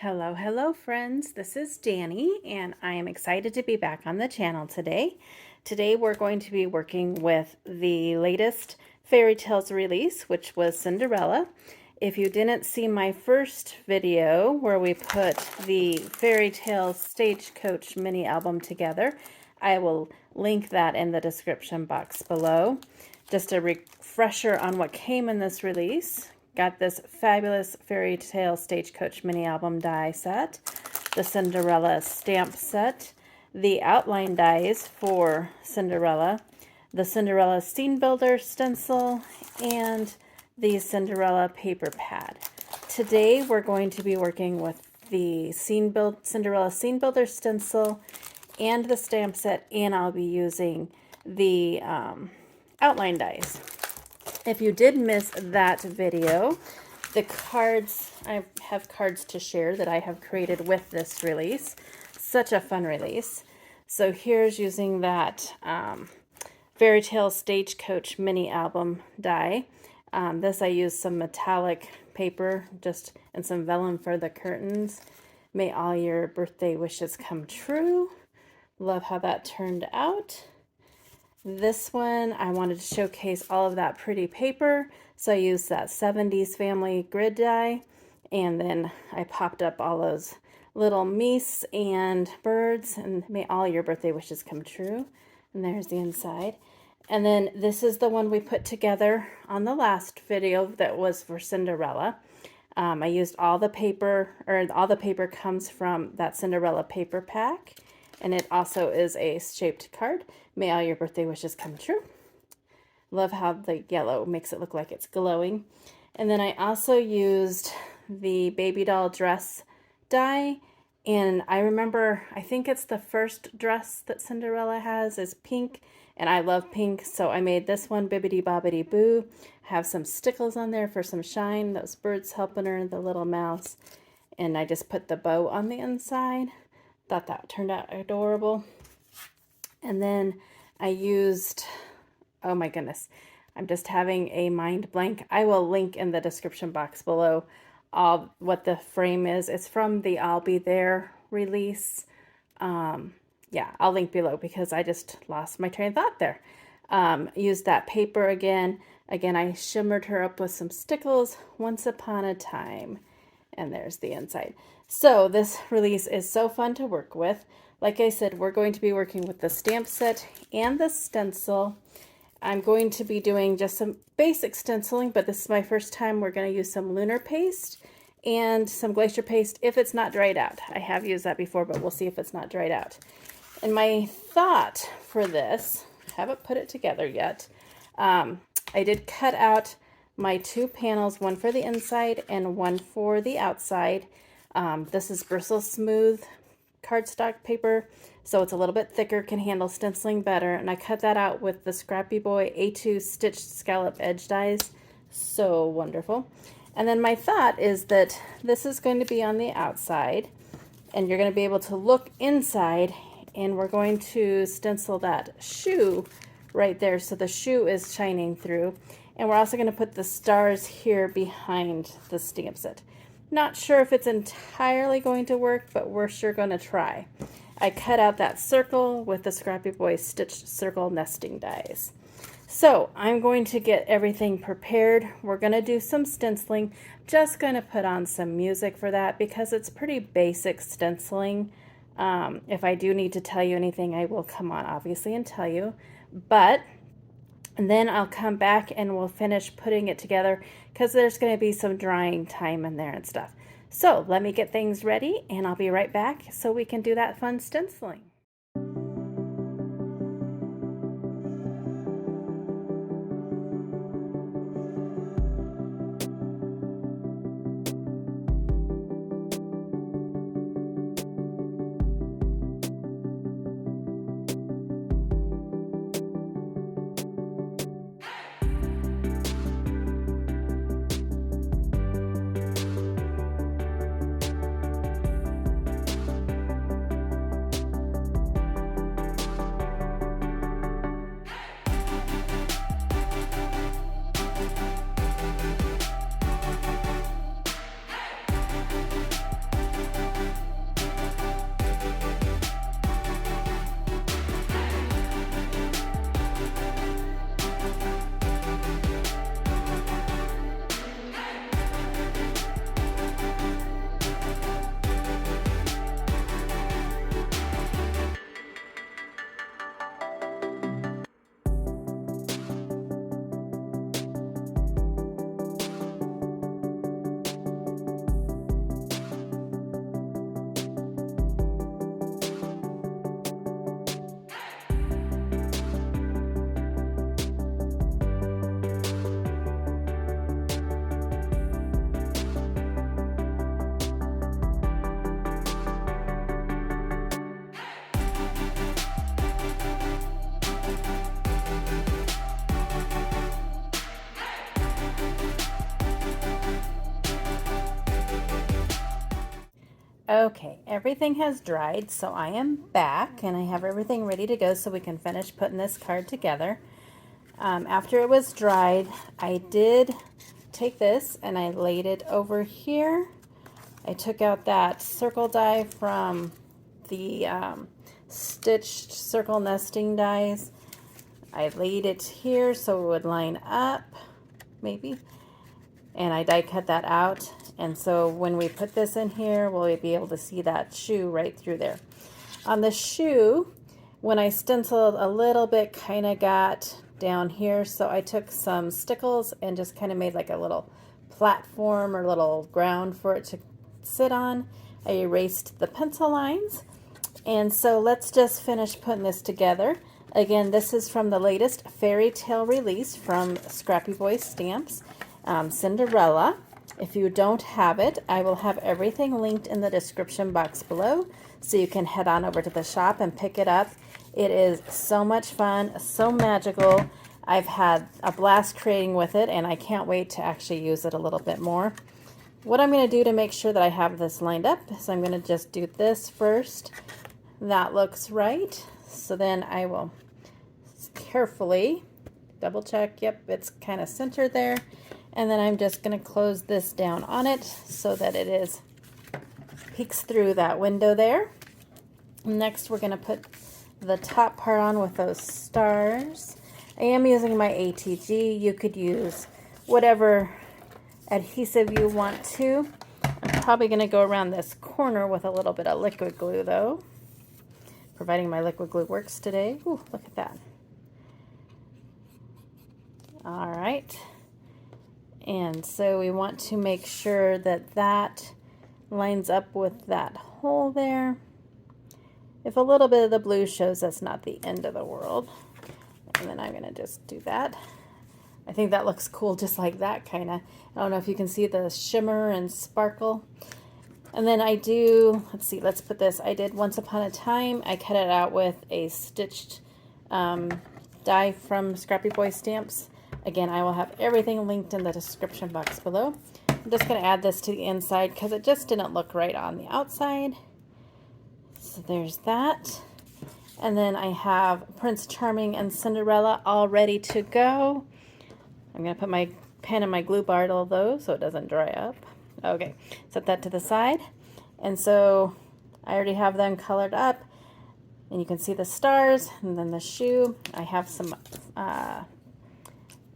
Hello friends. This is Danny and I am excited to be back on the channel today. Today we're going to be working with the latest fairy tales release, which was Cinderella. If you didn't see my first video where we put the fairy tales stagecoach mini album together, I will link that in the description box below. Just a refresher on what came in this release. Got this fabulous fairy tale stagecoach mini album die set, the Cinderella stamp set, the outline dies for Cinderella, the Cinderella Scene Builder Stencil, and the Cinderella paper pad. Today we're going to be working with the Cinderella Scene Builder Stencil and the stamp set, and I'll be using the outline dies. If you did miss that video, the cards, I have cards to share that I have created with this release. Such a fun release. So here's using that Fairy Tale Stagecoach mini album die. This I used some metallic paper just and some vellum for the curtains. May all your birthday wishes come true. Love how that turned out. This one, I wanted to showcase all of that pretty paper, so I used that 70s family grid die, and then I popped up all those little meese and birds, and may all your birthday wishes come true. And there's the inside. And then this is the one we put together on the last video that was for Cinderella. I used all the paper, or all the paper comes from that Cinderella paper pack. And it also is a shaped card. May all your birthday wishes come true. Love how the yellow makes it look like it's glowing. And then I also used the baby doll dress die. And I remember, I think it's the first dress that Cinderella has is pink. And I love pink, so I made this one Bibbidi Bobbidi Boo. Have some stickles on there for some shine. Those birds helping her, the little mouse. And I just put the bow on the inside. Thought that turned out adorable. And then I used, oh my goodness, I'm just having a mind blank. I will link in the description box below what the frame is. It's from the I'll Be There release. Yeah, I'll link below because I just lost my train of thought there. Used that paper again. Again, I shimmered her up with some stickles, Once Upon a Time. And there's the inside. So this release is so fun to work with. Like I said, we're going to be working with the stamp set and the stencil. I'm going to be doing just some basic stenciling, but this is my first time. We're going to use some Lunar paste and some Glacier paste if it's not dried out. I have used that before, but we'll see if it's not dried out. And my thought for this, I haven't put it together yet. I did cut out my two panels, one for the inside and one for the outside. This is bristle smooth cardstock paper, so it's a little bit thicker, can handle stenciling better. And I cut that out with the Scrappy Boy A2 stitched scallop edge dies. So wonderful. And then my thought is that this is going to be on the outside, and you're going to be able to look inside, and we're going to stencil that shoe right there, so the shoe is shining through. And we're also going to put the stars here behind the stamp set. Not sure if it's entirely going to work, but we're sure going to try. I cut out that circle with the Scrappy Boy stitched circle nesting dies. So I'm going to get everything prepared. We're going to do some stenciling. Just going to put on some music for that because it's pretty basic stenciling. If I do need to tell you anything, I will come on obviously and tell you. And then I'll come back and we'll finish putting it together because there's going to be some drying time in there and stuff. So let me get things ready and I'll be right back so we can do that fun stenciling. Okay, everything has dried, so I am back and I have everything ready to go so we can finish putting this card together. After it was dried, I did take this and I laid it over here. I took out that circle die from the stitched circle nesting dies. I laid it here so it would line up, maybe, and I die cut that out. And so when we put this in here, we'll be able to see that shoe right through there. On the shoe, when I stenciled a little bit, kind of got down here, so I took some stickles and just kind of made like a little platform or little ground for it to sit on. I erased the pencil lines, and so let's just finish putting this together. Again, this is from the latest fairy tale release from Scrappy Boy Stamps, Cinderella. If you don't have it, I will have everything linked in the description box below, so you can head on over to the shop and pick it up. It is so much fun, so magical. I've had a blast creating with it, and I can't wait to actually use it a little bit more. What I'm going to do to make sure that I have this lined up is I'm going to just do this first. That looks right. So then I will carefully double check. Yep, it's kind of centered there. And then I'm just going to close this down on it so that it is peeks through that window there. Next, we're going to put the top part on with those stars. I am using my ATG. You could use whatever adhesive you want to. I'm probably going to go around this corner with a little bit of liquid glue though, providing my liquid glue works today. Ooh, look at that. All right. And so we want to make sure that that lines up with that hole there. If a little bit of the blue shows, that's not the end of the world. And then I'm going to just do that. I think that looks cool just like that, kind of. I don't know if you can see the shimmer and sparkle. And then I do, let's see, let's put this, I did Once Upon a Time. I cut it out with a stitched die from Scrappy Boy Stamps. Again, I will have everything linked in the description box below. I'm just going to add this to the inside because it just didn't look right on the outside. So there's that. And then I have Prince Charming and Cinderella all ready to go. I'm going to put my pen in my glue bottle though so it doesn't dry up. Okay, set that to the side. And so I already have them colored up. And you can see the stars and then the shoe. I have some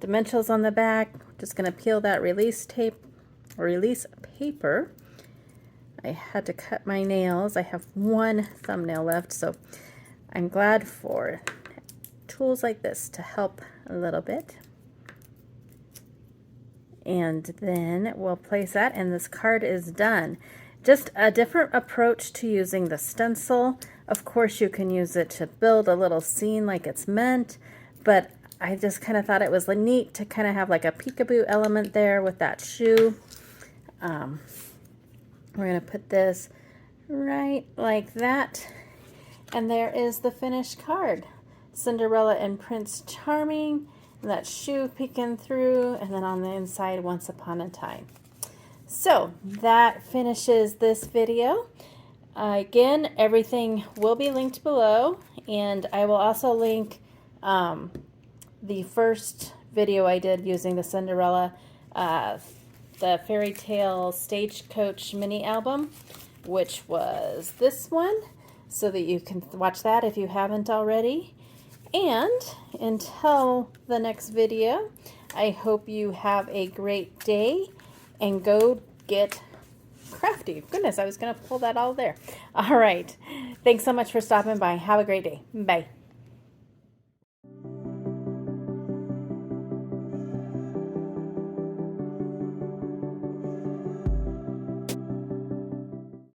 dimensionals on the back. Just going to peel that release paper. I had to cut my nails. I have one thumbnail left, so I'm glad for tools like this to help a little bit. And then we'll place that, and this card is done. Just a different approach to using the stencil. Of course, you can use it to build a little scene like it's meant, but I just kind of thought it was neat to kind of have like a peekaboo element there with that shoe. We're going to put this right like that. And there is the finished card. Cinderella and Prince Charming. And that shoe peeking through. And then on the inside, Once Upon a Time. So that finishes this video. Again, everything will be linked below. And I will also link the first video I did using the Cinderella the Fairy Tale Stagecoach mini album, which was this one, so that you can watch that if you haven't already. And until the next video, I hope you have a great day and go get crafty. Goodness, I was going to pull that all there. All right. Thanks so much for stopping by. Have a great day. Bye.